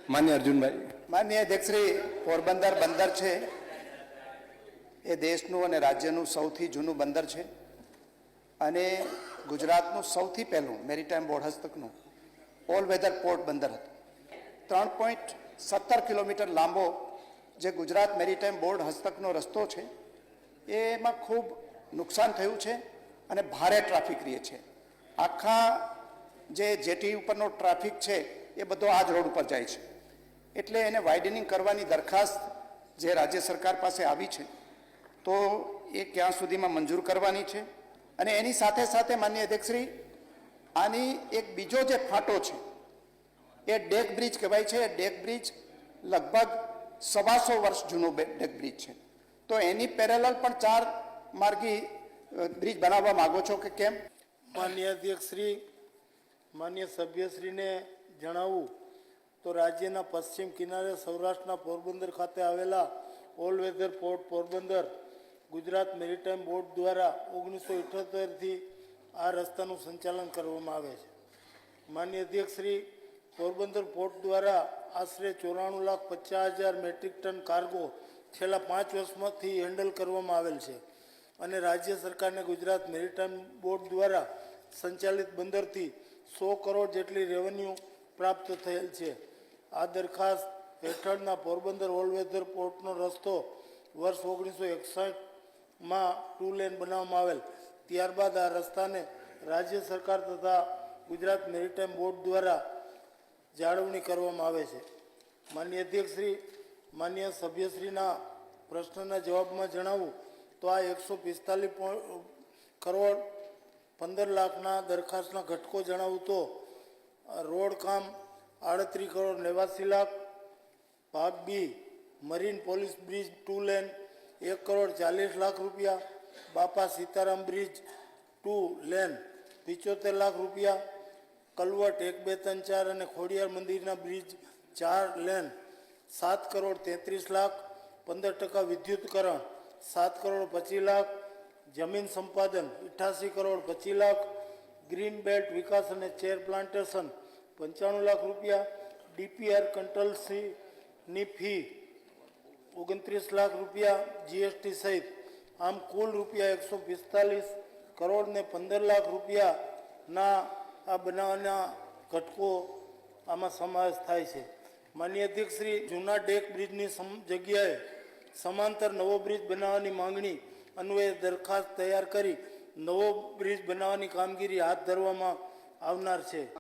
માન્ય અર્જુનભાઈ. માન્ય અધ્યક્ષશ્રી, પોરબંદર બંદર છે એ દેશનું અને રાજ્યનું સૌથી જૂનું બંદર છે અને ગુજરાતનું સૌથી પહેલું મેરીટાઈમ બોર્ડ હસ્તકનું ઓલ વેધર પોર્ટ બંદર હતું. 3.17 કિલોમીટર લાંબો જે ગુજરાત મેરીટાઈમ બોર્ડ હસ્તકનો રસ્તો છે એમાં ખૂબ નુકસાન થયું છે અને ભારે ટ્રાફિક રહે છે. આખા જે જેટી ઉપરનો ટ્રાફિક છે એ બધો આ જ રોડ ઉપર જાય છે. એટલે એને વાઇડનિંગ કરવાની દરખાસ્ત જે રાજ્ય સરકાર પાસે આવી છે તો એ ક્યાં સુધીમાં મંજૂર કરવાની છે. અને એની સાથે સાથે માનનીય અધ્યક્ષશ્રી, આની એક બીજો જે ફાટો છે એ ડેક બ્રિજ કહેવાય છે. એ ડેક બ્રિજ લગભગ 125 વર્ષ જૂનો ડેક બ્રિજ છે. તો એની પેરેલલ પણ 4 માર્ગી બ્રિજ બનાવવા માંગો છો કે કેમ? માન્ય અધ્યક્ષશ્રી, માન્ય સભ્યશ્રીને જણાવું તો રાજ્યના પશ્ચિમ કિનારે સૌરાષ્ટ્રના પોરબંદર ખાતે આવેલા all weather port Porbandar Gujarat maritime board દ્વારા 1978થી આ રસ્તાનું સંચાલન કરવામાં આવે છે. માન્ય અધ્યક્ષશ્રી, પોરબંદર પોર્ટ દ્વારા આશરે 94,50,000 મેટ્રિક ટન કાર્ગો છેલ્લા 5 વર્ષમાંથી હેન્ડલ કરવામાં આવેલ છે અને રાજ્ય સરકારને ગુજરાત મેરીટાઈમ બોર્ડ દ્વારા સંચાલિત બંદરથી 100 કરોડ જેટલી રેવન્યુ પ્રાપ્ત થયેલ છે. આ દરખાસ્ત હેઠળના પોરબંદર ઓલ વેધર પોર્ટનો રસ્તો વર્ષ 1961માં 2 લેન બનાવવામાં આવેલ. ત્યારબાદ આ રસ્તાને રાજ્ય સરકાર તથા ગુજરાત મેરીટાઈમ બોર્ડ દ્વારા જાળવણી કરવામાં આવે છે. માન્ય અધ્યક્ષશ્રી, માન્ય સભ્યશ્રીના પ્રશ્નના જવાબમાં જણાવું તો આ 145 કરોડ 15 લાખના દરખાસ્તના ઘટકો જણાવું તો રોડ કામ 38 કરોડ 89 લાખ, ભાગ B marine police bridge 2 lane 1 crore 40 lakh રૂપિયા, બાપા સીતારામ બ્રિજ 2 લેન 75 લાખ રૂપિયા, કલવટ 1, 2, 3, 4 અને ખોડિયાર મંદિરના બ્રિજ 4 લેન 7 કરોડ 33 લાખ, 15% વિદ્યુતકરણ 7 કરોડ 25 લાખ, જમીન સંપાદન 88 કરોડ 25 લાખ, ગ્રીન બેલ્ટ વિકાસ અને ચેર પ્લાન્ટેશન 95 લાખ રૂપિયા, ડીપીઆર કંટ્રોલસીની ફી 29 લાખ રૂપિયા જીએસટી સહિત આમ કુલ રૂપિયા 145 કરોડ ને 15 લાખ રૂપિયાના આ બનાવવાના ઘટકો આમાં સમાવેશ થાય છે. માન્ય અધ્યક્ષશ્રી, જૂના ડેક બ્રિજની જગ્યાએ સમાંતર નવો બ્રિજ બનાવવાની માંગણી અન્વયે દરખાસ્ત તૈયાર કરી નવો બ્રિજ બનાવવાની કામગીરી હાથ ધરવામાં આવનાર છે.